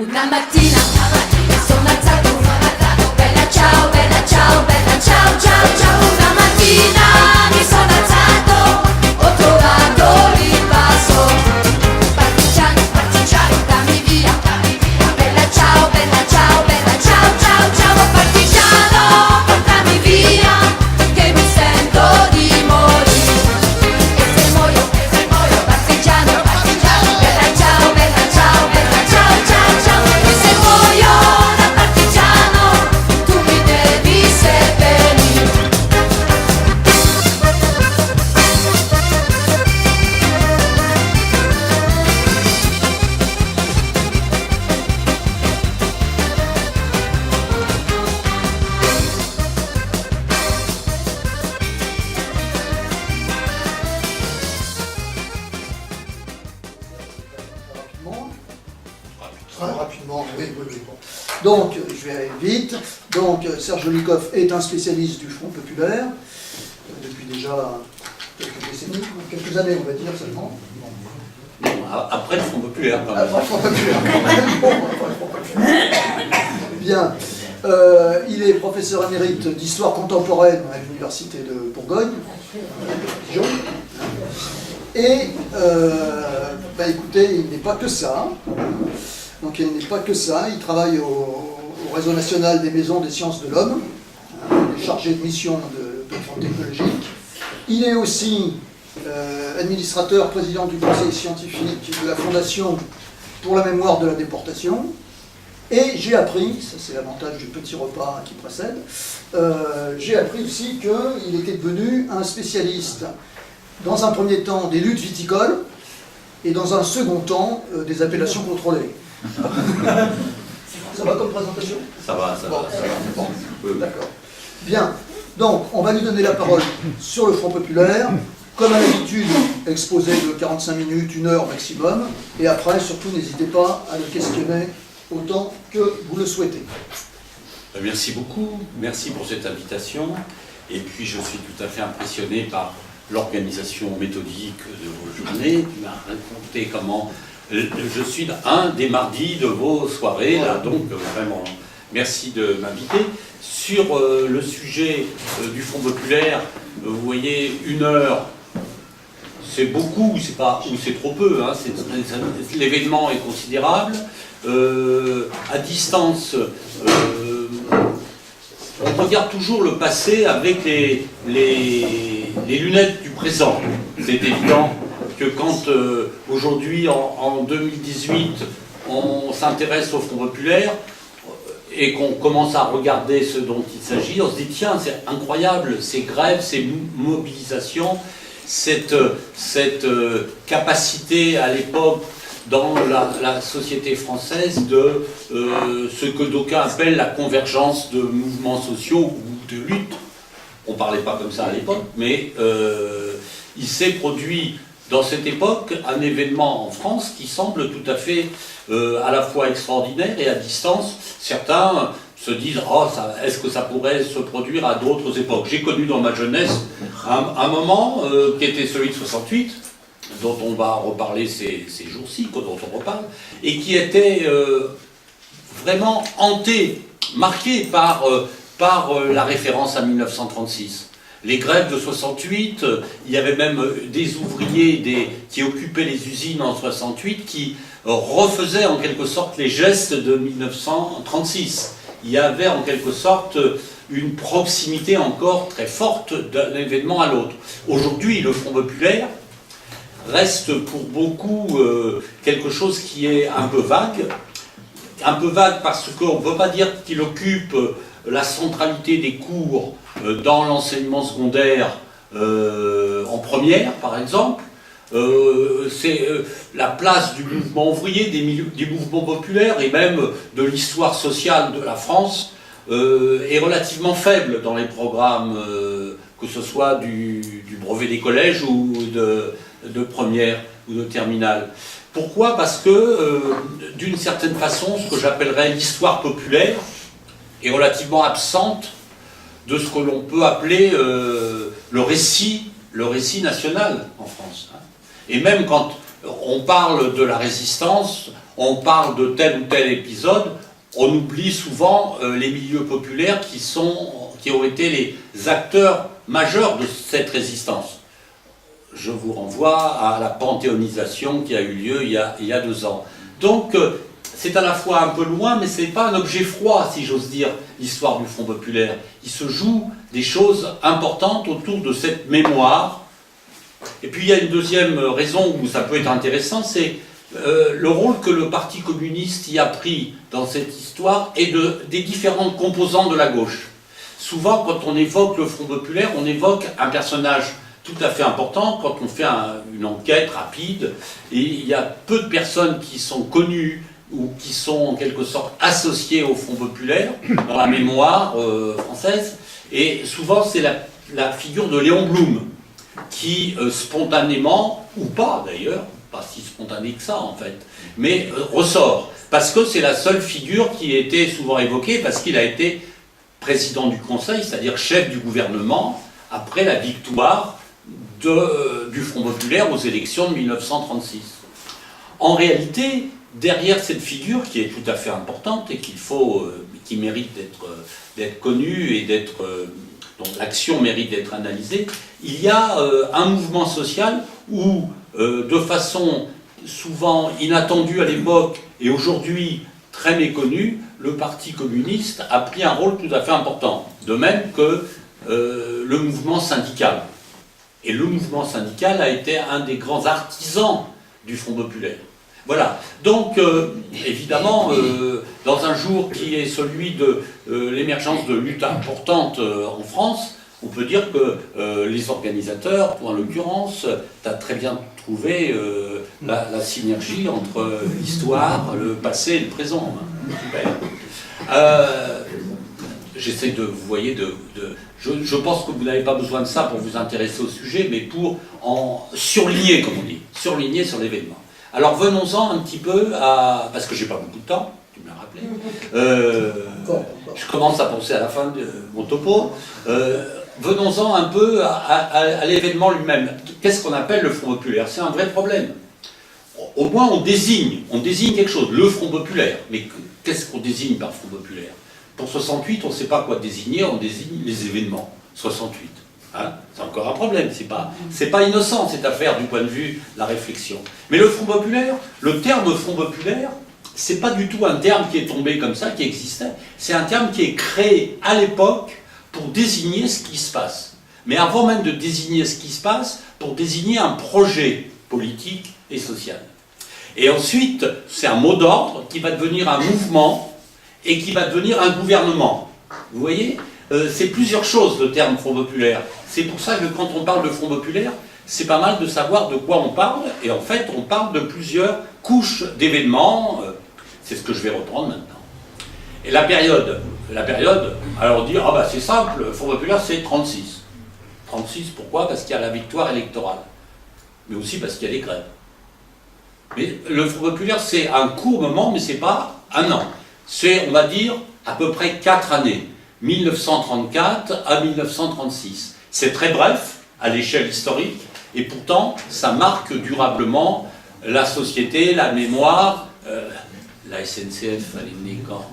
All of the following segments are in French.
Una mattina sono alzato, bella ciao, bella ciao, bella ciao, ciao, ciao. Una mattina mi sono alzato, ho trovato l'invaso. Partigiano, partigiano, dammi via, bella ciao, bella ciao, bella ciao, ciao, ciao. Partigiano, portami via, che mi sento di morire. E se muoio, partigiano, partigiano, bella ciao, bella ciao, bella ciao, ciao, ciao. E se muoio da partigiano, tu mi devi seppellire. Très rapidement, oui, oui, oui. Bon. Donc, je vais aller vite. Donc, Serge Jolikoff est un spécialiste du Front populaire, depuis déjà quelques décennies, quelques années, on va dire seulement. Après le Front populaire, quand même. Après le Front populaire, quand même. Bon, après le Front populaire. Bien. Il est professeur émérite d'histoire contemporaine à l'Université de Bourgogne, Dijon. Et, écoutez, il n'est pas que ça. Donc il n'est pas que ça, il travaille au Réseau national des maisons des sciences de l'homme, il est chargé de mission de fonds technologiques. Il est aussi administrateur, président du conseil scientifique de la Fondation pour la mémoire de la déportation. Et j'ai appris, ça c'est l'avantage du petit repas qui précède, j'ai appris aussi qu'il était devenu un spécialiste, dans un premier temps, des luttes viticoles, et dans un second temps, des appellations contrôlées. Ça va comme présentation? Ça va, ça va. Bon, Oui. d'accord. Bien, donc on va lui donner la parole sur le Front populaire, comme à l'habitude, exposé de 45 minutes, 1 heure maximum, et après, surtout, n'hésitez pas à le questionner autant que vous le souhaitez. Merci beaucoup, merci pour cette invitation. Et puis je suis tout à fait impressionné par l'organisation méthodique de vos journées. Tu m'as raconté comment je suis un des mardis de vos soirées, là, donc vraiment merci de m'inviter. Sur le sujet du Front populaire, vous voyez, 1 heure, c'est beaucoup, c'est pas, ou c'est trop peu, hein, l'événement est considérable. À distance, on regarde toujours le passé avec les lunettes du présent. C'est évident que quand aujourd'hui, en 2018, on s'intéresse au Front populaire et qu'on commence à regarder ce dont il s'agit, on se dit tiens, c'est incroyable, ces grèves, ces mobilisations, cette capacité à l'époque dans la société française de ce que d'aucuns appellent la convergence de mouvements sociaux ou de lutte. On ne parlait pas comme ça à l'époque, mais il s'est produit dans cette époque un événement en France qui semble tout à fait à la fois extraordinaire et à distance. Certains se disent « Oh, est-ce que ça pourrait se produire à d'autres époques ?» J'ai connu dans ma jeunesse un moment qui était celui de 68, dont on va reparler ces jours-ci, dont on reparle, et qui était vraiment hanté, marqué par la référence à 1936. Les grèves de 68, il y avait même des ouvriers qui occupaient les usines en 68 qui refaisaient en quelque sorte les gestes de 1936. Il y avait en quelque sorte une proximité encore très forte d'un événement à l'autre. Aujourd'hui, le Front populaire reste pour beaucoup quelque chose qui est un peu vague parce qu'on ne peut pas dire qu'il occupe la centralité des cours dans l'enseignement secondaire en première, par exemple. C'est la place du mouvement ouvrier, des mouvements populaires et même de l'histoire sociale de la France est relativement faible dans les programmes, que ce soit du brevet des collèges ou de première ou de terminale. Pourquoi? Parce que, d'une certaine façon, ce que j'appellerais l'histoire populaire est relativement absente de ce que l'on peut appeler le récit national en France. Et même quand on parle de la résistance, on parle de tel ou tel épisode, on oublie souvent les milieux populaires qui ont été les acteurs majeurs de cette résistance. Je vous renvoie à la panthéonisation qui a eu lieu il y a 2 ans. Donc, c'est à la fois un peu loin, mais ce n'est pas un objet froid, si j'ose dire, l'histoire du Front populaire. Il se joue des choses importantes autour de cette mémoire. Et puis, il y a une deuxième raison où ça peut être intéressant, c'est le rôle que le Parti communiste y a pris dans cette histoire et des différentes composantes de la gauche. Souvent, quand on évoque le Front populaire, on évoque un personnage tout à fait important. Quand on fait une enquête rapide, et il y a peu de personnes qui sont connues ou qui sont en quelque sorte associées au Front populaire dans la mémoire française. Et souvent, c'est la figure de Léon Blum qui, spontanément, ou pas d'ailleurs, pas si spontané que ça en fait, mais ressort. Parce que c'est la seule figure qui était souvent évoquée, parce qu'il a été président du Conseil, c'est-à-dire chef du gouvernement, après la victoire du Front populaire aux élections de 1936. En réalité, derrière cette figure, qui est tout à fait importante et qui mérite d'être connue et dont l'action mérite d'être analysée, il y a un mouvement social où, de façon souvent inattendue à l'époque et aujourd'hui très méconnue, le Parti communiste a pris un rôle tout à fait important. De même que le mouvement syndical. Et le mouvement syndical a été un des grands artisans du Front populaire. Voilà. Donc, évidemment, dans un jour qui est celui de l'émergence de luttes importantes en France, on peut dire que les organisateurs, en l'occurrence, tu as très bien trouvé la synergie entre l'histoire, le passé et le présent. J'essaie de, vous voyez, je pense que vous n'avez pas besoin de ça pour vous intéresser au sujet, mais pour en surligner, comme on dit, surligner sur l'événement. Alors venons-en un petit peu à... Parce que j'ai pas beaucoup de temps, tu me l'as rappelé. Je commence à penser à la fin de mon topo. Venons-en un peu à l'événement lui-même. Qu'est-ce qu'on appelle le Front populaire? C'est un vrai problème. Au moins on désigne quelque chose, le Front populaire. Mais qu'est-ce qu'on désigne par Front populaire? Pour 68, on ne sait pas quoi désigner, on désigne les événements. 68. Hein, c'est encore un problème, c'est pas innocent cette affaire du point de vue de la réflexion. Mais le Front populaire, le terme Front populaire, c'est pas du tout un terme qui est tombé comme ça, qui existait. C'est un terme qui est créé à l'époque pour désigner ce qui se passe. Mais avant même de désigner ce qui se passe, pour désigner un projet politique et social. Et ensuite, c'est un mot d'ordre qui va devenir un mouvement et qui va devenir un gouvernement. Vous voyez ? C'est plusieurs choses, le terme Front populaire. C'est pour ça que quand on parle de Front populaire, c'est pas mal de savoir de quoi on parle, et en fait, on parle de plusieurs couches d'événements. C'est ce que je vais reprendre maintenant. Et la période, alors on dit, ah bah c'est simple, le Front populaire c'est 36. 36, pourquoi? Parce qu'il y a la victoire électorale, mais aussi parce qu'il y a les grèves. Mais le Front populaire c'est un court moment, mais c'est pas un an. C'est, on va dire, à peu près 4 années. 1934 à 1936. C'est très bref à l'échelle historique, et pourtant ça marque durablement la société, la mémoire. La SNCF, elle est née quand?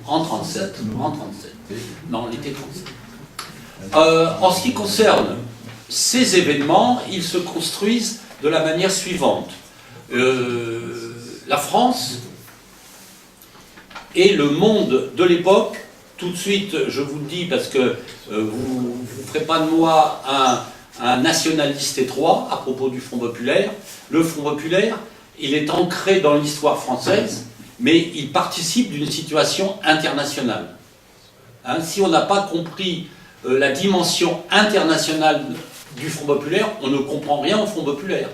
En 37. Non, elle était 37. En ce qui concerne ces événements, ils se construisent de la manière suivante. La France et le monde de l'époque. Tout de suite, je vous le dis parce que vous ne ferez pas de moi un nationaliste étroit à propos du Front populaire. Le Front populaire, il est ancré dans l'histoire française, mais il participe d'une situation internationale. Hein, si on n'a pas compris la dimension internationale du Front populaire, on ne comprend rien au Front populaire.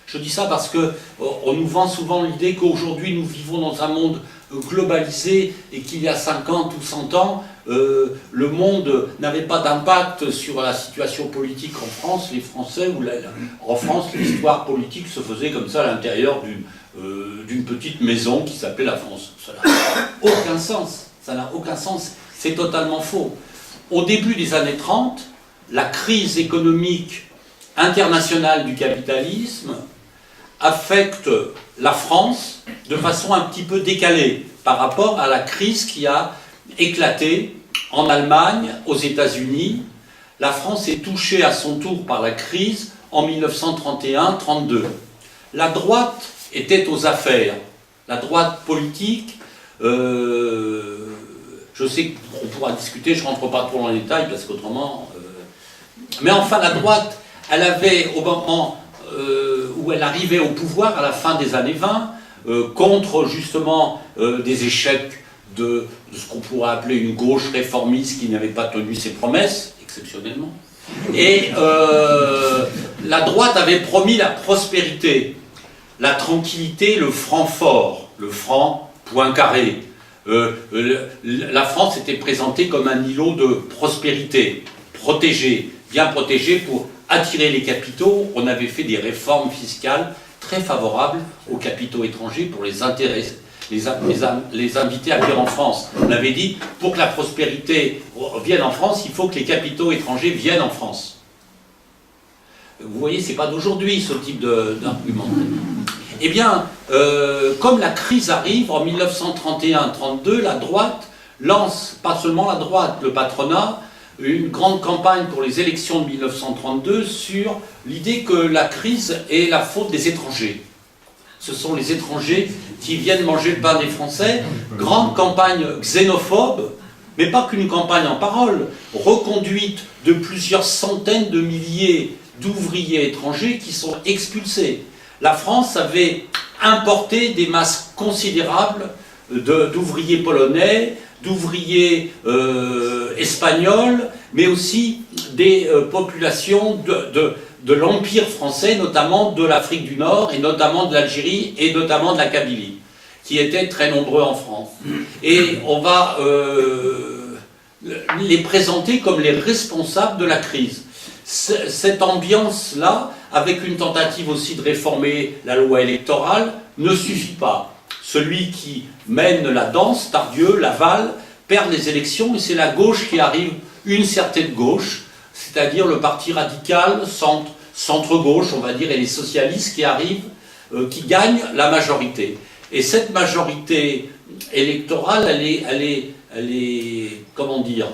Je dis ça parce qu'on nous vend souvent l'idée qu'aujourd'hui nous vivons dans un monde globalisé et qu'il y a 50 ou 100 ans, le monde n'avait pas d'impact sur la situation politique en France. Les Français, en France, l'histoire politique se faisait comme ça à l'intérieur d'une petite maison qui s'appelait la France. Ça n'a aucun sens. Ça n'a aucun sens. C'est totalement faux. Au début des années 30, la crise économique internationale du capitalisme affecte la France de façon un petit peu décalée par rapport à la crise qui a éclaté en Allemagne, aux États-Unis. La France est touchée à son tour par la crise en 1931-32. La droite était aux affaires. La droite politique, je sais qu'on pourra discuter, je ne rentre pas trop dans les détails parce qu'autrement... Mais enfin, la droite, elle avait, au moment où elle arrivait au pouvoir, à la fin des années 20, contre justement des échecs de ce qu'on pourrait appeler une gauche réformiste qui n'avait pas tenu ses promesses, exceptionnellement. Et la droite avait promis la prospérité, la tranquillité, le franc fort, le franc Poincaré. La France était présentée comme un îlot de prospérité, protégé, bien protégé pour attirer les capitaux. On avait fait des réformes fiscales très favorables aux capitaux étrangers pour les intéresser. Les inviter à venir en France. On avait dit, pour que la prospérité vienne en France, il faut que les capitaux étrangers viennent en France. Vous voyez, ce n'est pas d'aujourd'hui ce type d'argument. Eh bien, comme la crise arrive en 1931-32, la droite lance, pas seulement la droite, le patronat, une grande campagne pour les élections de 1932 sur l'idée que la crise est la faute des étrangers. Ce sont les étrangers qui viennent manger le pain des Français. Grande campagne xénophobe, mais pas qu'une campagne en parole, reconduite de plusieurs centaines de milliers d'ouvriers étrangers qui sont expulsés. La France avait importé des masses considérables d'ouvriers polonais, d'ouvriers espagnols, mais aussi des populations de l'Empire français, notamment de l'Afrique du Nord, et notamment de l'Algérie, et notamment de la Kabylie, qui étaient très nombreux en France. Et on va les présenter comme les responsables de la crise. Cette ambiance-là, avec une tentative aussi de réformer la loi électorale, ne suffit pas. Celui qui mène la danse, Tardieu, Laval, perd les élections, et c'est la gauche qui arrive, une certaine gauche, c'est-à-dire le parti radical, centre-gauche, on va dire, et les socialistes qui arrivent, qui gagnent la majorité. Et cette majorité électorale, elle est comment dire,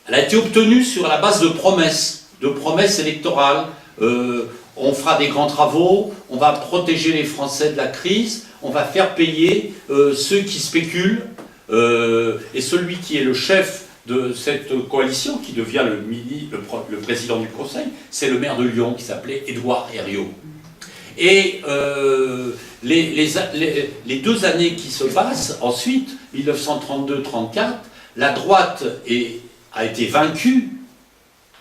elle a été obtenue sur la base de promesses électorales. On fera des grands travaux, on va protéger les Français de la crise, on va faire payer ceux qui spéculent, et celui qui est le chef de cette coalition, qui devient le président du Conseil, c'est le maire de Lyon, qui s'appelait Édouard Herriot. Et les 2 années qui se passent, ensuite, 1932-34, la droite a été vaincue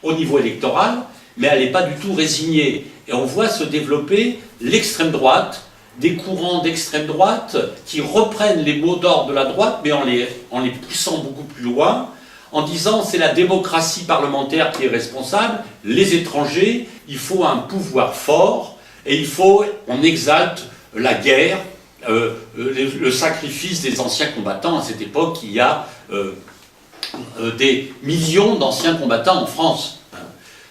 au niveau électoral, mais elle n'est pas du tout résignée. Et on voit se développer l'extrême droite, des courants d'extrême droite qui reprennent les mots d'ordre de la droite, mais en les poussant beaucoup plus loin, en disant c'est la démocratie parlementaire qui est responsable, les étrangers, il faut un pouvoir fort, et on exalte la guerre, le sacrifice des anciens combattants. À cette époque, il y a des millions d'anciens combattants en France.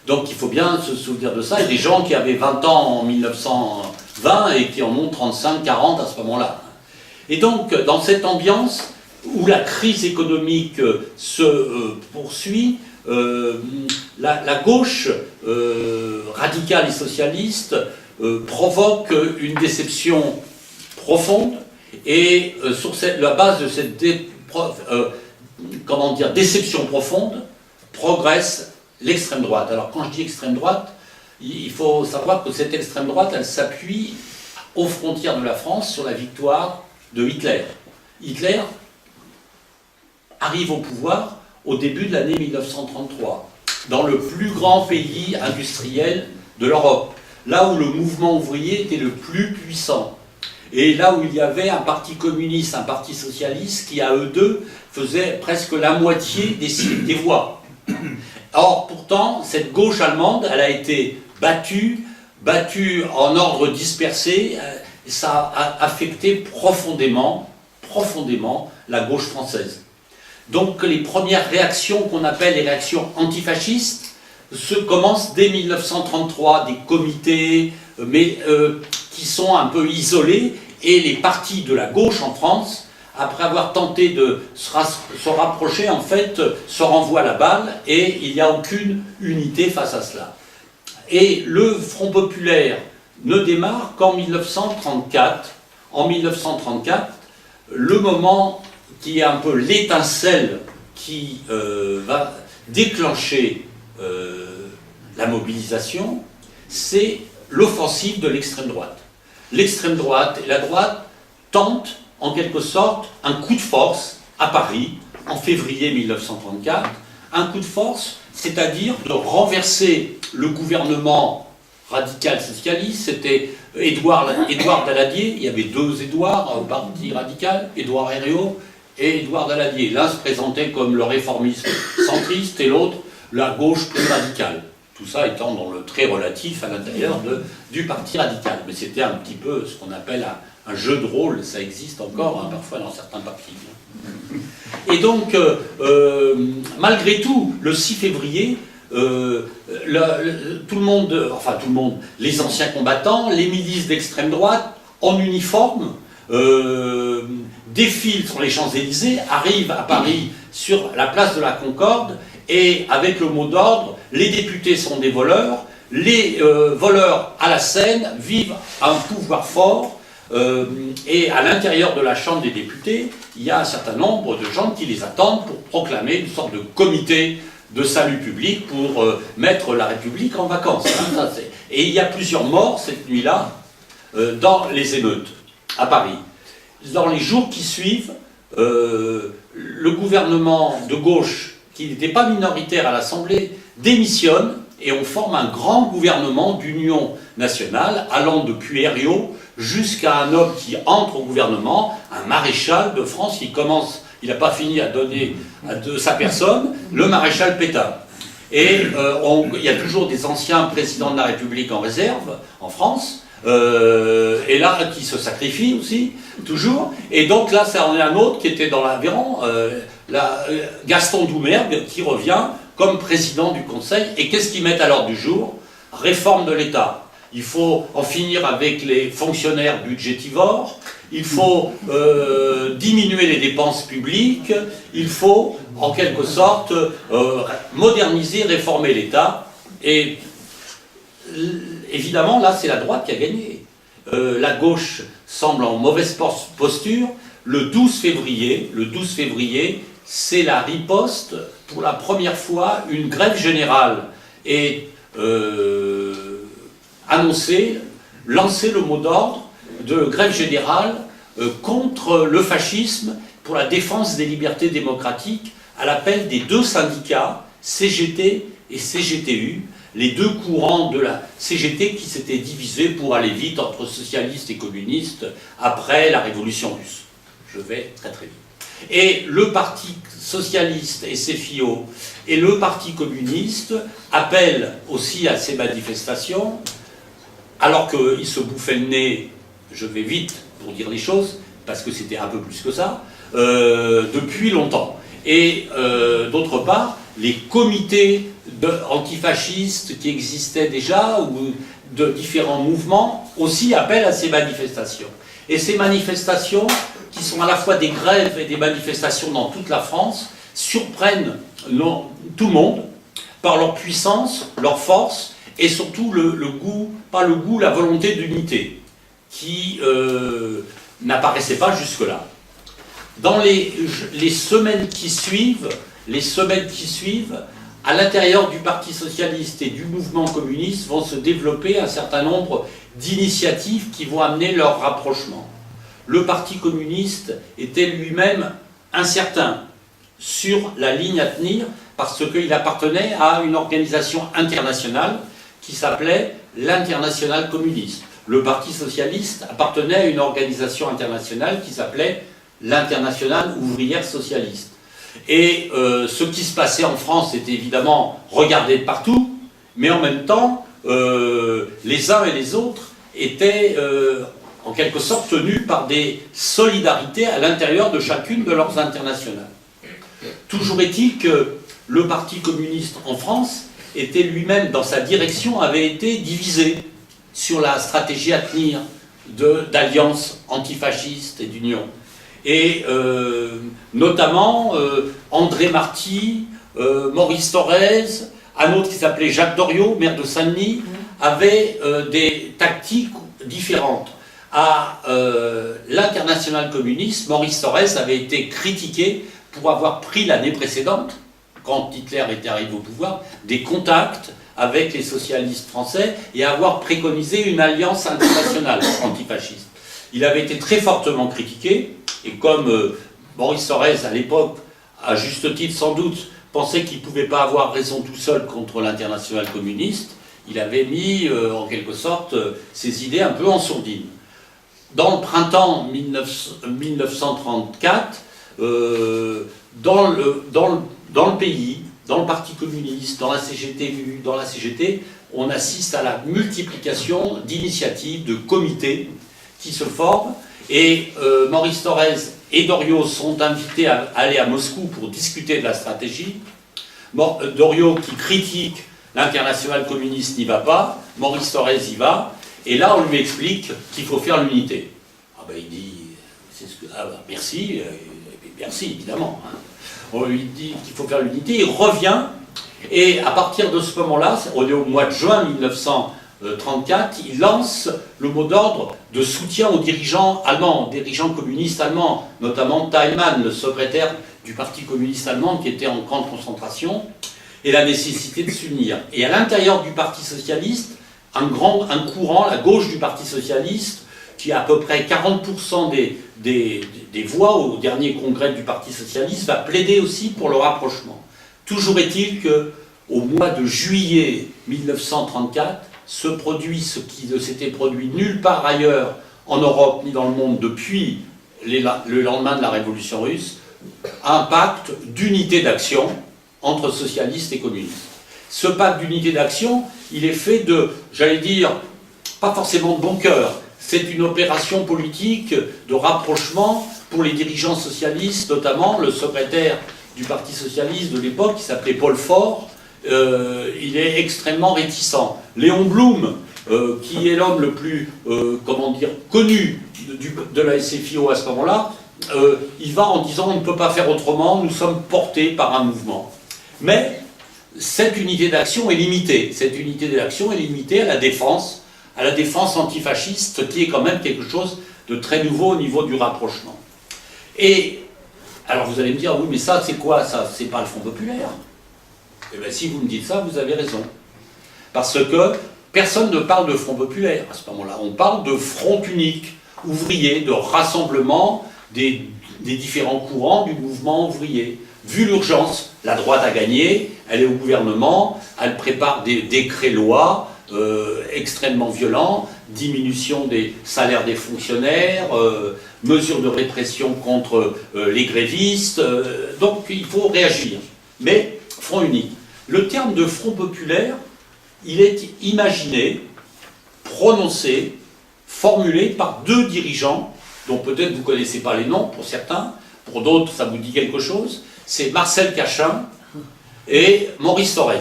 Donc il faut bien se souvenir de ça, et des gens qui avaient 20 ans en 1920 et qui en ont 35, 40 à ce moment-là. Et donc, dans cette ambiance où la crise économique se poursuit, la gauche radicale et socialiste provoque une déception profonde, et sur la base de cette déception profonde progresse l'extrême droite. Alors quand je dis extrême droite, il faut savoir que cette extrême droite, elle s'appuie aux frontières de la France sur la victoire de Hitler. Hitler arrive au pouvoir au début de l'année 1933, dans le plus grand pays industriel de l'Europe, là où le mouvement ouvrier était le plus puissant, et là où il y avait un parti communiste, un parti socialiste, qui à eux deux faisaient presque la moitié des voix. Or, pourtant, cette gauche allemande, elle a été battue en ordre dispersé. Ça a affecté profondément la gauche française. Donc les premières réactions qu'on appelle les réactions antifascistes commencent dès 1933, des comités, mais qui sont un peu isolés, et les partis de la gauche en France, après avoir tenté de se rapprocher, en fait, se renvoient la balle, et il n'y a aucune unité face à cela. Et le Front populaire ne démarre qu'en 1934. En 1934, le moment qui est un peu l'étincelle qui va déclencher la mobilisation, c'est l'offensive de l'extrême droite. L'extrême droite et la droite tentent, en quelque sorte, un coup de force à Paris, en février 1934. Un coup de force, c'est-à-dire de renverser le gouvernement radical-socialiste. C'était Édouard Daladier, il y avait deux Édouards au Parti radical, Édouard Herriot et Édouard Daladier. L'un se présentait comme le réformiste centriste et l'autre la gauche plus radicale. Tout ça étant dans le très relatif à l'intérieur du Parti radical. Mais c'était un petit peu ce qu'on appelle un jeu de rôle, ça existe encore parfois dans certains partis. Et donc, malgré tout, le 6 février, tout le monde, les anciens combattants, les milices d'extrême droite, en uniforme, défilent sur les Champs-Élysées, arrivent à Paris sur la place de la Concorde, et avec le mot d'ordre, les députés sont des voleurs, les voleurs à la scène vivent un pouvoir fort, et à l'intérieur de la Chambre des députés, il y a un certain nombre de gens qui les attendent pour proclamer une sorte de comité de salut public pour mettre la République en vacances. Et il y a plusieurs morts cette nuit-là dans les émeutes à Paris. Dans les jours qui suivent, le gouvernement de gauche, qui n'était pas minoritaire à l'Assemblée, démissionne et on forme un grand gouvernement d'union nationale allant depuis Herriot jusqu'à un homme qui entre au gouvernement, un maréchal de France qui commence, il n'a pas fini à donner de sa personne, le maréchal Pétain. Et il y a toujours des anciens présidents de la République en réserve en France, et là qui se sacrifient aussi, toujours. Et donc là, ça en est un autre qui était dans l'Aveyron, Gaston Doumergue, qui revient comme président du Conseil. Et qu'est-ce qu'ils mettent à l'ordre du jour? Réforme de l'État. Il faut en finir avec les fonctionnaires budgétivores, il faut diminuer les dépenses publiques, il faut en quelque sorte moderniser, réformer l'État. Et évidemment, là, c'est la droite qui a gagné. La gauche semble en mauvaise posture. Le 12 février, c'est la riposte. Pour la première fois, une grève générale est annoncée, lancé le mot d'ordre de grève générale contre le fascisme pour la défense des libertés démocratiques à l'appel des deux syndicats, CGT et CGTU, les deux courants de la CGT qui s'étaient divisés pour aller vite entre socialistes et communistes après la révolution russe. Je vais très très vite. Et le Parti socialiste et CFIO et le Parti communiste appellent aussi à ces manifestations, alors qu'ils se bouffaient le nez, je vais vite pour dire les choses, parce que c'était un peu plus que ça, depuis longtemps. Et d'autre part, les comités antifascistes qui existaient déjà, ou de différents mouvements, aussi appellent à ces manifestations. Et ces manifestations, qui sont à la fois des grèves et des manifestations dans toute la France, surprennent tout le monde par leur puissance, leur force, et surtout la volonté d'unité, qui n'apparaissait pas jusque-là. Dans les semaines qui suivent, à l'intérieur du Parti socialiste et du mouvement communiste vont se développer un certain nombre d'initiatives qui vont amener leur rapprochement. Le Parti communiste était lui-même incertain sur la ligne à tenir parce qu'il appartenait à une organisation internationale qui s'appelait l'Internationale communiste. Le Parti socialiste appartenait à une organisation internationale qui s'appelait l'Internationale ouvrière socialiste. Et ce qui se passait en France était évidemment regardé de partout, mais en même temps, les uns et les autres étaient en quelque sorte tenus par des solidarités à l'intérieur de chacune de leurs internationales. Toujours est-il que le Parti communiste en France était lui-même, dans sa direction, avait été divisé sur la stratégie à tenir d'alliance antifasciste et d'union. Et notamment André Marty, Maurice Thorez, un autre qui s'appelait Jacques Doriot, maire de Saint-Denis, avaient des tactiques différentes. À l'international communiste, Maurice Thorez avait été critiqué pour avoir pris l'année précédente, quand Hitler était arrivé au pouvoir, des contacts avec les socialistes français et avoir préconisé une alliance internationale antifasciste. Il avait été très fortement critiqué, et comme Maurice Thorez, à l'époque, à juste titre sans doute, pensait qu'il ne pouvait pas avoir raison tout seul contre l'international communiste, il avait mis, en quelque sorte, ses idées un peu en sourdine. Dans le printemps 1934, dans le pays, dans le Parti communiste, dans la CGT, dans la CGT, on assiste à la multiplication d'initiatives, de comités qui se forment, et Maurice Thorez et Doriot sont invités à aller à Moscou pour discuter de la stratégie. Doriot, qui critique l'international communiste, n'y va pas, Maurice Thorez y va, et là on lui explique qu'il faut faire l'unité. Ah ben il dit, merci, merci évidemment. Hein. On lui dit qu'il faut faire l'unité, il revient, et à partir de ce moment-là, on est au mois de juin 1934, il lance le mot d'ordre de soutien aux dirigeants allemands, dirigeants communistes allemands, notamment Theimann, le secrétaire du Parti communiste allemand, qui était en camp de concentration, et la nécessité de s'unir. Et à l'intérieur du Parti socialiste, un courant, la gauche du Parti socialiste, qui a à peu près 40% des voix au dernier congrès du Parti socialiste, va plaider aussi pour le rapprochement. Toujours est-il qu'au mois de juillet 1934, se produit ce qui ne s'était produit nulle part ailleurs en Europe ni dans le monde depuis le lendemain de la Révolution russe, un pacte d'unité d'action entre socialistes et communistes. Ce pacte d'unité d'action, il est fait de, j'allais dire, pas forcément de bon cœur. C'est une opération politique de rapprochement pour les dirigeants socialistes, notamment le secrétaire du Parti socialiste de l'époque, qui s'appelait Paul Faure. Il est extrêmement réticent. Léon Blum, qui est l'homme le plus connu de la SFIO à ce moment-là, il va en disant on ne peut pas faire autrement, nous sommes portés par un mouvement. Mais cette unité d'action est limitée. Cette unité d'action est limitée à la défense antifasciste, qui est quand même quelque chose de très nouveau au niveau du rapprochement. Et alors vous allez me dire, oui, mais ça, c'est quoi ça? C'est pas le Front populaire. Eh bien, si vous me dites ça, vous avez raison. Parce que personne ne parle de Front populaire à ce moment-là. On parle de front unique, ouvrier, de rassemblement des différents courants du mouvement ouvrier. Vu l'urgence, la droite a gagné, elle est au gouvernement, elle prépare des décrets-lois extrêmement violents, diminution des salaires des fonctionnaires, mesures de répression contre les grévistes, donc il faut réagir. Mais front unique. Le terme de Front populaire, il est imaginé, prononcé, formulé par deux dirigeants, dont peut-être vous ne connaissez pas les noms pour certains, pour d'autres ça vous dit quelque chose, c'est Marcel Cachin et Maurice Thorez.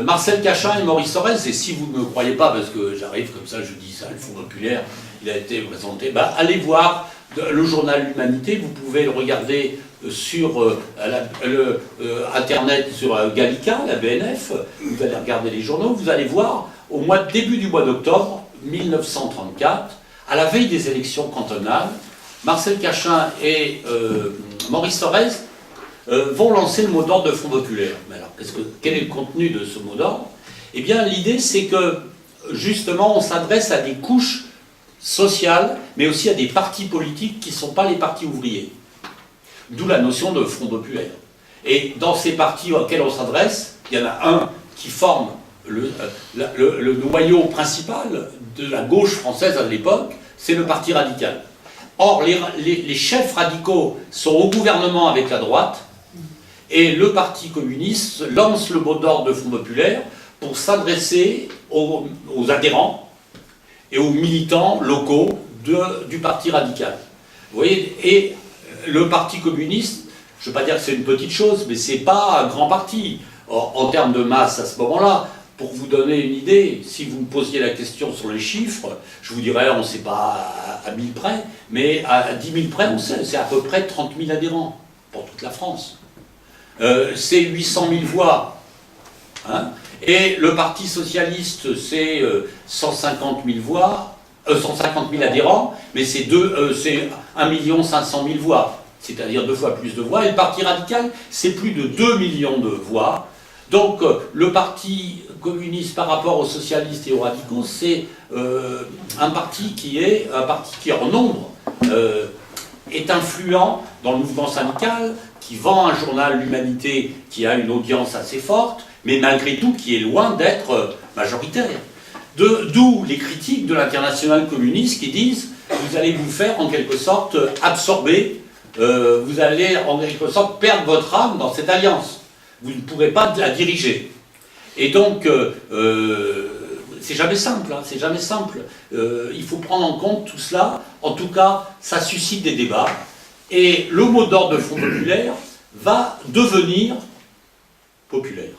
Marcel Cachin et Maurice Thorez, et si vous ne me croyez pas, parce que j'arrive comme ça, je dis ça, le Front populaire, il a été présenté, allez voir le journal L'Humanité, vous pouvez le regarder sur Internet, sur Gallica, la BNF, vous allez regarder les journaux, vous allez voir, début du mois d'octobre 1934, à la veille des élections cantonales, Marcel Cachin et Maurice Thorez vont lancer le mot d'ordre de Front populaire. Mais alors, quel est le contenu de ce mot d'ordre? Eh bien, l'idée, c'est que, justement, on s'adresse à des couches sociales, mais aussi à des partis politiques qui ne sont pas les partis ouvriers. D'où la notion de Front populaire. Et dans ces partis auxquels on s'adresse, il y en a un qui forme le noyau principal de la gauche française à l'époque, c'est le Parti radical. Or, les chefs radicaux sont au gouvernement avec la droite, et le Parti communiste lance le mot d'ordre de Front populaire pour s'adresser aux adhérents et aux militants locaux du Parti radical. Vous voyez, et le Parti communiste, je ne veux pas dire que c'est une petite chose, mais ce n'est pas un grand parti en termes de masse à ce moment-là. pour vous donner une idée, si vous me posiez la question sur les chiffres, je vous dirais on ne sait pas à 1000 près, mais à 10 000 près, on sait, c'est à peu près 30 000 adhérents pour toute la France. C'est 800 000 voix. Hein, et le Parti Socialiste, c'est 150 000 voix, 150 000 adhérents, mais c'est 1 500 000 voix, c'est-à-dire 2 fois plus de voix. Et le Parti Radical, c'est plus de 2 millions de voix. Donc le Parti communiste par rapport aux socialistes et aux radicaux, c'est un parti qui en nombre est influent dans le mouvement syndical, qui vend un journal, l'Humanité, qui a une audience assez forte, mais malgré tout qui est loin d'être majoritaire. D'où les critiques de l'internationale communiste qui disent vous allez vous faire en quelque sorte absorber, vous allez en quelque sorte perdre votre âme dans cette alliance. Vous ne pourrez pas la diriger. Et donc, c'est jamais simple, hein, c'est jamais simple. Il faut prendre en compte tout cela. En tout cas, ça suscite des débats. Et le mot d'ordre de Front populaire va devenir populaire.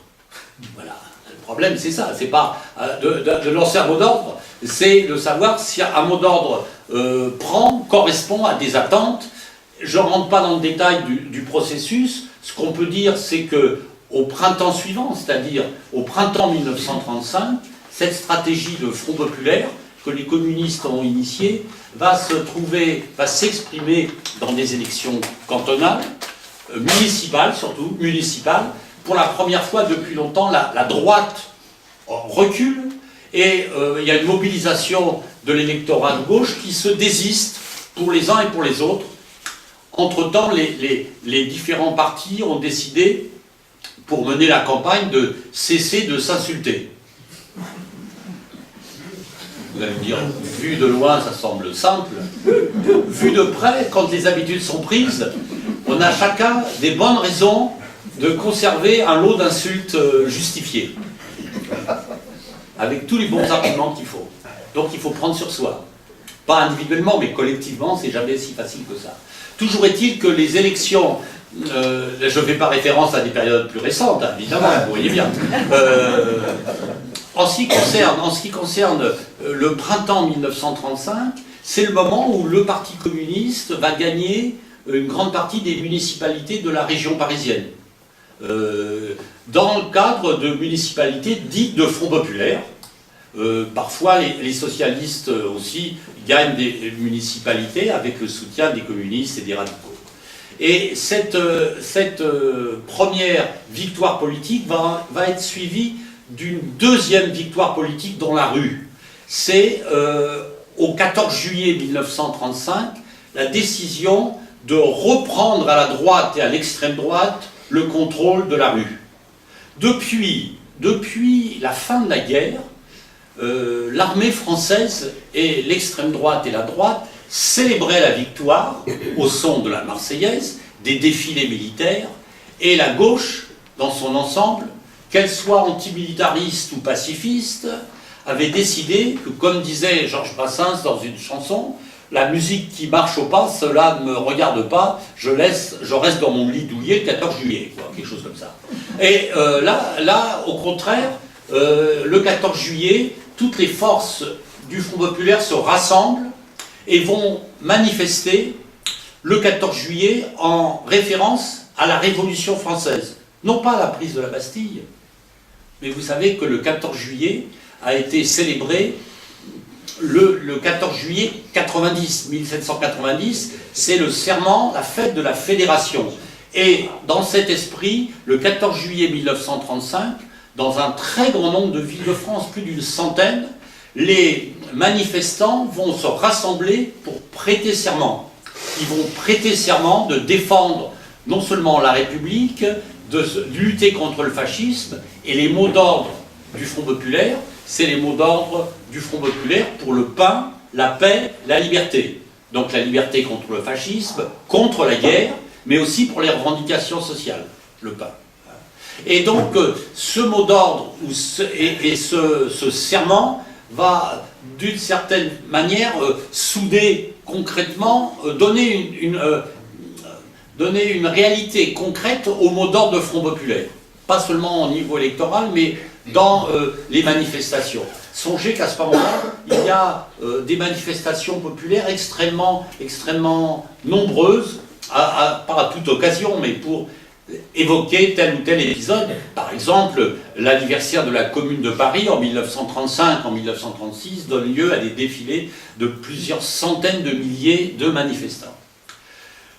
Voilà. Le problème, c'est ça. C'est pas de lancer un mot d'ordre, c'est de savoir si un mot d'ordre correspond à des attentes. Je ne rentre pas dans le détail du processus. Ce qu'on peut dire, c'est que au printemps suivant, c'est-à-dire au printemps 1935, cette stratégie de Front populaire que les communistes ont initiée va s'exprimer dans des élections cantonales, municipales surtout, municipales. Pour la première fois depuis longtemps, la droite recule et il y a une mobilisation de l'électorat de gauche qui se désiste pour les uns et pour les autres. Entre-temps, les différents partis ont décidé, pour mener la campagne, de cesser de s'insulter. Vous allez me dire, vu de loin, ça semble simple. Vu de près, quand les habitudes sont prises, on a chacun des bonnes raisons de conserver un lot d'insultes justifiées. Avec tous les bons arguments qu'il faut. Donc il faut prendre sur soi. Pas individuellement, mais collectivement, c'est jamais si facile que ça. Toujours est-il que les élections, je ne fais pas référence à des périodes plus récentes, hein, évidemment, vous voyez bien. En ce qui concerne le printemps 1935, c'est le moment où le Parti communiste va gagner une grande partie des municipalités de la région parisienne. Dans le cadre de municipalités dites de Front populaire. Parfois, les socialistes aussi gagnent des municipalités avec le soutien des communistes et des radicaux. Et cette première victoire politique va être suivie d'une deuxième victoire politique dans la rue. C'est au 14 juillet 1935 la décision de reprendre à la droite et à l'extrême droite le contrôle de la rue. Depuis la fin de la guerre, l'armée française et l'extrême droite et la droite célébraient la victoire au son de la Marseillaise, des défilés militaires, et la gauche, dans son ensemble, qu'elle soit antimilitariste ou pacifiste, avait décidé que, comme disait Georges Brassens dans une chanson, la musique qui marche au pas, cela ne me regarde pas, je reste dans mon lit douillet le 14 juillet, quoi, quelque chose comme ça. Et là, au contraire, le 14 juillet, toutes les forces du Front populaire se rassemblent et vont manifester le 14 juillet en référence à la Révolution française. Non pas à la prise de la Bastille, mais vous savez que le 14 juillet a été célébré le 14 juillet 1790, c'est le serment, la fête de la Fédération. Et dans cet esprit, le 14 juillet 1935, dans un très grand nombre de villes de France, plus d'une centaine, les manifestants vont se rassembler pour prêter serment. Ils vont prêter serment de défendre non seulement la République, de lutter contre le fascisme, et les mots d'ordre du Front populaire, c'est les mots d'ordre du Front populaire pour le pain, la paix, la liberté. Donc la liberté contre le fascisme, contre la guerre, mais aussi pour les revendications sociales, le pain. Et donc ce mot d'ordre et ce serment va d'une certaine manière souder concrètement, donner une réalité concrète au mot d'ordre de Front populaire. pas seulement au niveau électoral, mais dans les manifestations. Songez qu'à ce moment-là, il y a des manifestations populaires extrêmement nombreuses, pas à toute occasion, mais pour évoquer tel ou tel épisode. Par exemple, l'anniversaire de la Commune de Paris en 1935, en 1936, donne lieu à des défilés de plusieurs centaines de milliers de manifestants.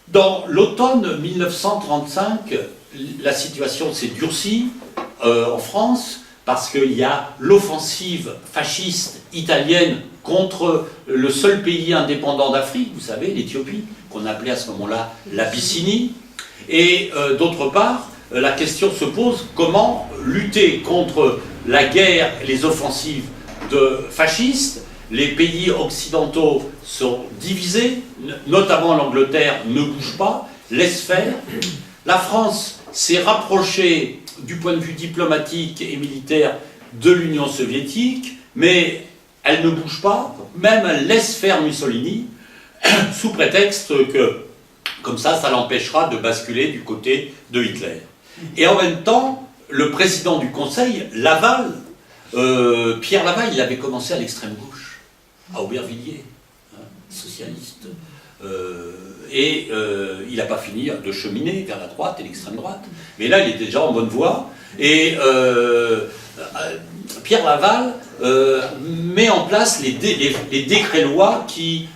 Dans l'automne 1935, la situation s'est durcie en France parce qu'il y a l'offensive fasciste italienne contre le seul pays indépendant d'Afrique, vous savez, l'Éthiopie, qu'on appelait à ce moment-là l'Abyssinie. Et d'autre part, la question se pose comment lutter contre la guerre et les offensives de fascistes. Les pays occidentaux sont divisés, notamment l'Angleterre ne bouge pas, laisse faire. La France s'est rapprochée du point de vue diplomatique et militaire de l'Union soviétique, mais elle ne bouge pas, même elle laisse faire Mussolini, sous prétexte que, comme ça l'empêchera de basculer du côté de Hitler. Et en même temps, le président du Conseil, Laval, Pierre Laval, il avait commencé à l'extrême gauche, à Aubervilliers, socialiste, et il n'a pas fini de cheminer vers la droite et l'extrême droite, mais là il était déjà en bonne voie, et Pierre Laval met en place les décrets-lois qui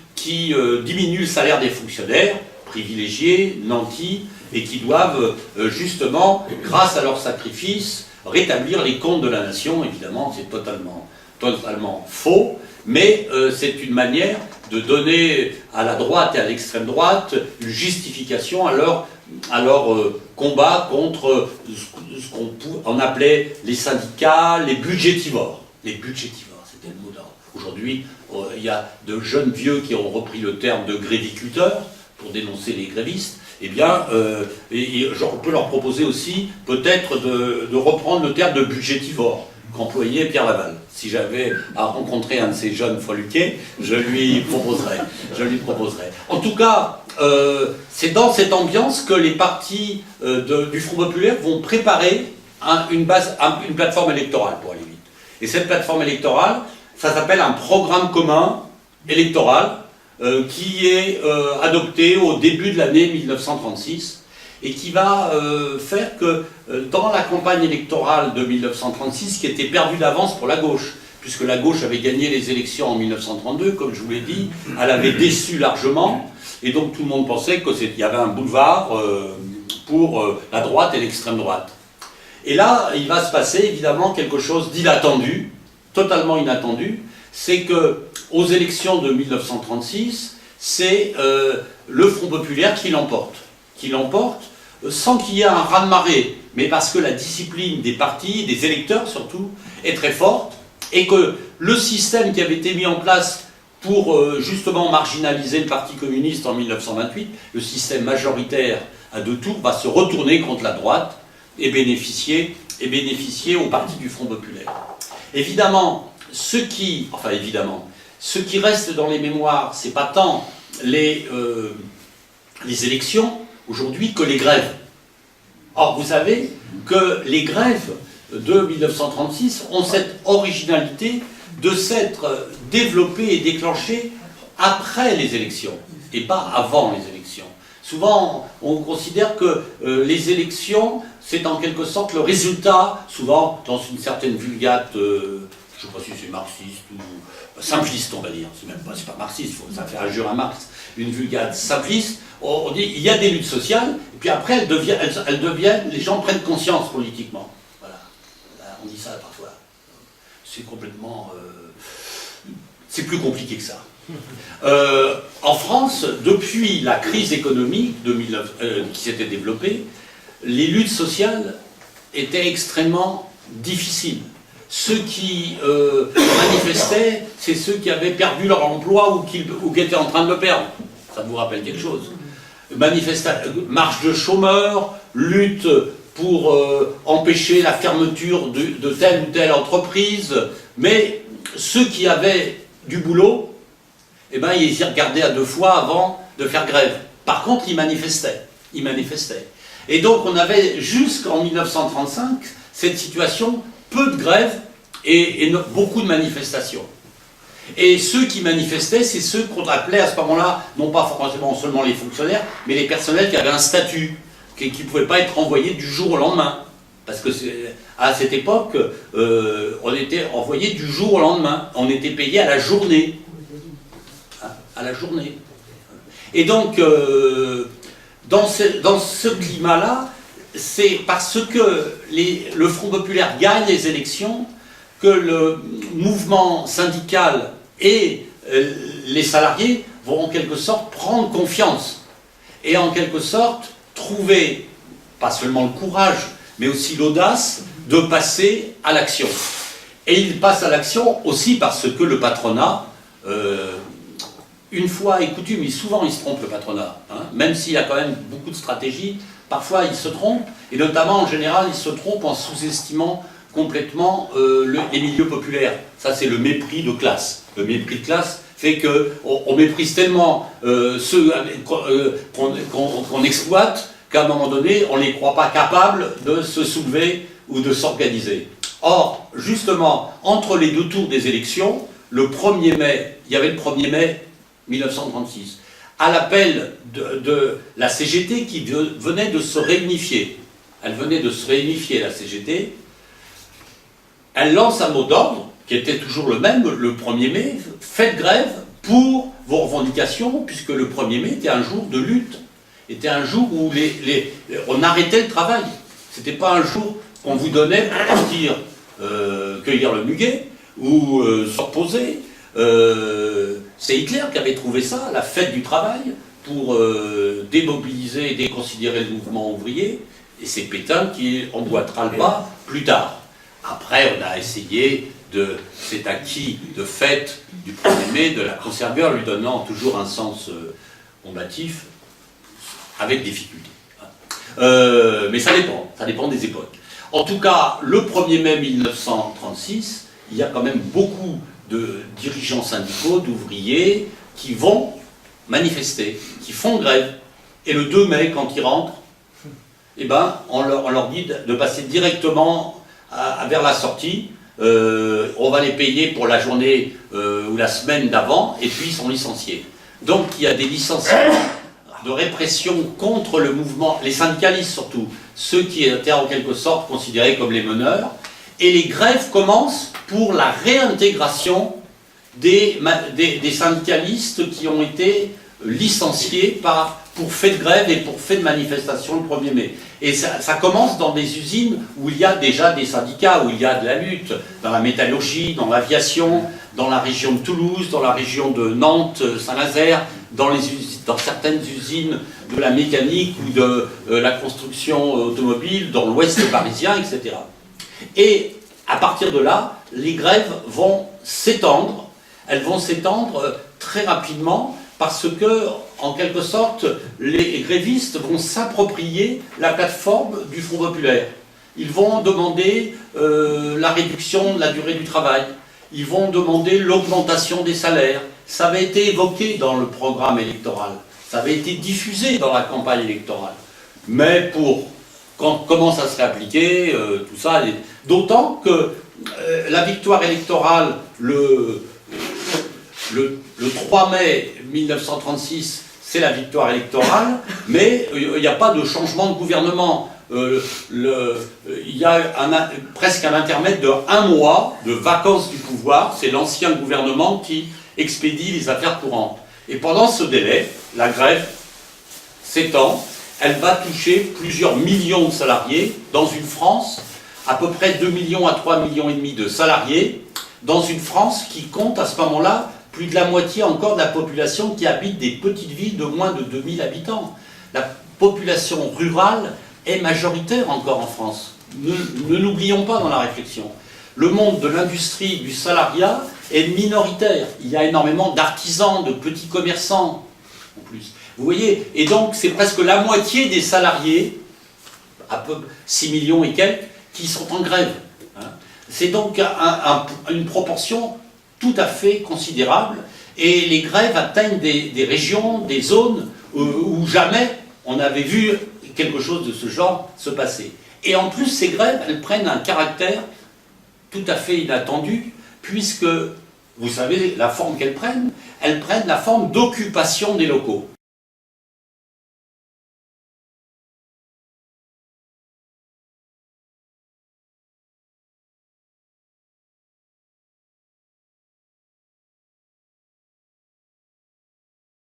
diminuent le salaire des fonctionnaires, privilégiés, nantis, et qui doivent justement, grâce à leur sacrifice, rétablir les comptes de la nation. Évidemment, c'est totalement faux, mais c'est une manière de donner à la droite et à l'extrême droite une justification à leur combat contre ce qu'on appelait les syndicats, les budgétivores. Les budgétivores, c'était le mot d'ordre. Aujourd'hui, il y a de jeunes vieux qui ont repris le terme de gréviculteurs pour dénoncer les grévistes. Eh bien, on peut leur proposer aussi peut-être de reprendre le terme de budgétivore qu'employait Pierre Laval. Si j'avais à rencontrer un de ces jeunes freluquets, je lui proposerais. En tout cas, c'est dans cette ambiance que les partis du Front populaire vont préparer une plateforme électorale, pour aller vite. Et cette plateforme électorale, ça s'appelle un programme commun électoral qui est adopté au début de l'année 1936 et qui va faire que dans la campagne électorale de 1936, qui était perdue d'avance pour la gauche, puisque la gauche avait gagné les élections en 1932, comme je vous l'ai dit, elle avait déçu largement, et donc tout le monde pensait qu'il y avait un boulevard pour la droite et l'extrême droite. Et là, il va se passer évidemment quelque chose d'inattendu, totalement inattendu, c'est que aux élections de 1936, c'est le Front populaire qui l'emporte sans qu'il y ait un raz-de-marée, mais parce que la discipline des partis, des électeurs surtout, est très forte, et que le système qui avait été mis en place pour justement marginaliser le Parti communiste en 1928, le système majoritaire à 2 tours, va se retourner contre la droite et bénéficier au Parti du Front populaire. Évidemment, ce qui reste dans les mémoires, c'est pas tant les élections aujourd'hui que les grèves. Or, vous savez que les grèves de 1936 ont cette originalité de s'être développées et déclenchées après les élections, et pas avant les élections. Souvent, on considère que les élections, c'est en quelque sorte le résultat, souvent dans une certaine vulgate, je ne sais pas si c'est marxiste ou simpliste, on va dire. C'est pas marxiste, ça fait injure à Marx. Une vulgate simpliste, on dit il y a des luttes sociales, et puis après elles deviennent, les gens prennent conscience politiquement. Voilà. On dit ça parfois. C'est complètement... c'est plus compliqué que ça. En France, depuis la crise économique qui s'était développée, les luttes sociales étaient extrêmement difficiles. Ceux qui manifestaient, c'est ceux qui avaient perdu leur emploi ou qui étaient en train de le perdre. Ça vous rappelle quelque chose? Marche de chômeurs, lutte pour empêcher la fermeture de telle ou telle entreprise, mais ceux qui avaient du boulot, eh ben, ils y regardaient à 2 fois avant de faire grève. Par contre, ils manifestaient. Et donc on avait jusqu'en 1935 cette situation, peu de grèves et beaucoup de manifestations. Et ceux qui manifestaient, c'est ceux qu'on appelait à ce moment-là, non pas forcément seulement les fonctionnaires, mais les personnels qui avaient un statut, qui ne pouvaient pas être renvoyés du jour au lendemain. Parce que à cette époque, on était envoyé du jour au lendemain. On était payé à la journée. À la journée. Et donc, dans ce climat-là, c'est parce que le Front populaire gagne les élections que le mouvement syndical et les salariés vont en quelque sorte prendre confiance et en quelque sorte trouver, pas seulement le courage, mais aussi l'audace de passer à l'action. Et ils passent à l'action aussi parce que le patronat, une fois et coutume, et souvent il se trompe le patronat, hein, même s'il y a quand même beaucoup de stratégies, parfois il se trompe, et notamment en général il se trompe en sous-estimant complètement les milieux populaires. Ça c'est le mépris de classe. Le mépris de classe fait qu'on méprise tellement ceux qu'on exploite qu'à un moment donné on ne les croit pas capables de se soulever ou de s'organiser. Or, justement, entre les deux tours des élections, le 1er mai, il y avait le 1er mai 1936, à l'appel de la CGT qui venait de se réunifier. Elle venait de se réunifier, la CGT. Elle lance un mot d'ordre, qui était toujours le même, le 1er mai, faites grève pour vos revendications, puisque le 1er mai était un jour de lutte, était un jour où on arrêtait le travail. C'était pas un jour qu'on vous donnait pour partir cueillir le muguet, ou se reposer. C'est Hitler qui avait trouvé ça, la fête du travail, pour démobiliser et déconsidérer le mouvement ouvrier, et c'est Pétain qui emboîtera le pas plus tard. Après, on a essayé cet acquis de fête du 1er mai, de la conserver en lui donnant toujours un sens combatif, avec difficulté. Mais ça dépend des époques. En tout cas, le 1er mai 1936, il y a quand même beaucoup de dirigeants syndicaux, d'ouvriers, qui vont manifester, qui font grève. Et le 2 mai, quand ils rentrent, eh ben, on leur dit de passer directement vers la sortie. On va les payer pour la journée ou la semaine d'avant, et puis ils sont licenciés. Donc il y a des licenciements de répression contre le mouvement, les syndicalistes surtout, ceux qui étaient en quelque sorte considérés comme les meneurs, et les grèves commencent pour la réintégration des syndicalistes qui ont été licenciés pour fait de grève et pour fait de manifestation le 1er mai. Et ça commence dans des usines où il y a déjà des syndicats, où il y a de la lutte, dans la métallurgie, dans l'aviation, dans la région de Toulouse, dans la région de Nantes, Saint-Nazaire, dans certaines usines de la mécanique ou de la construction automobile, dans l'ouest parisien, etc. Et à partir de là, les grèves vont s'étendre. Elles vont s'étendre très rapidement parce que, en quelque sorte, les grévistes vont s'approprier la plateforme du Front populaire. Ils vont demander la réduction de la durée du travail. Ils vont demander l'augmentation des salaires. Ça avait été évoqué dans le programme électoral. Ça avait été diffusé dans la campagne électorale. Mais comment ça serait appliqué, tout ça. D'autant que la victoire électorale, le 3 mai 1936, c'est la victoire électorale, mais il n'y a pas de changement de gouvernement. Il y a presque un intermède de 1 mois de vacances du pouvoir. C'est l'ancien gouvernement qui expédie les affaires courantes. Et pendant ce délai, la grève s'étend. Elle va toucher plusieurs millions de salariés dans une France, à peu près 2 millions à 3 millions et demi de salariés, dans une France qui compte à ce moment-là plus de la moitié encore de la population qui habite des petites villes de moins de 2000 habitants. La population rurale est majoritaire encore en France. Ne l'oublions pas dans la réflexion. Le monde de l'industrie, du salariat est minoritaire. Il y a énormément d'artisans, de petits commerçants en plus. Vous voyez, et donc c'est presque la moitié des salariés, à peu 6 millions et quelques, qui sont en grève. C'est donc une proportion tout à fait considérable, et les grèves atteignent des régions, des zones où jamais on avait vu quelque chose de ce genre se passer. Et en plus, ces grèves, elles prennent un caractère tout à fait inattendu, puisque, vous savez, la forme qu'elles prennent la forme d'occupation des locaux.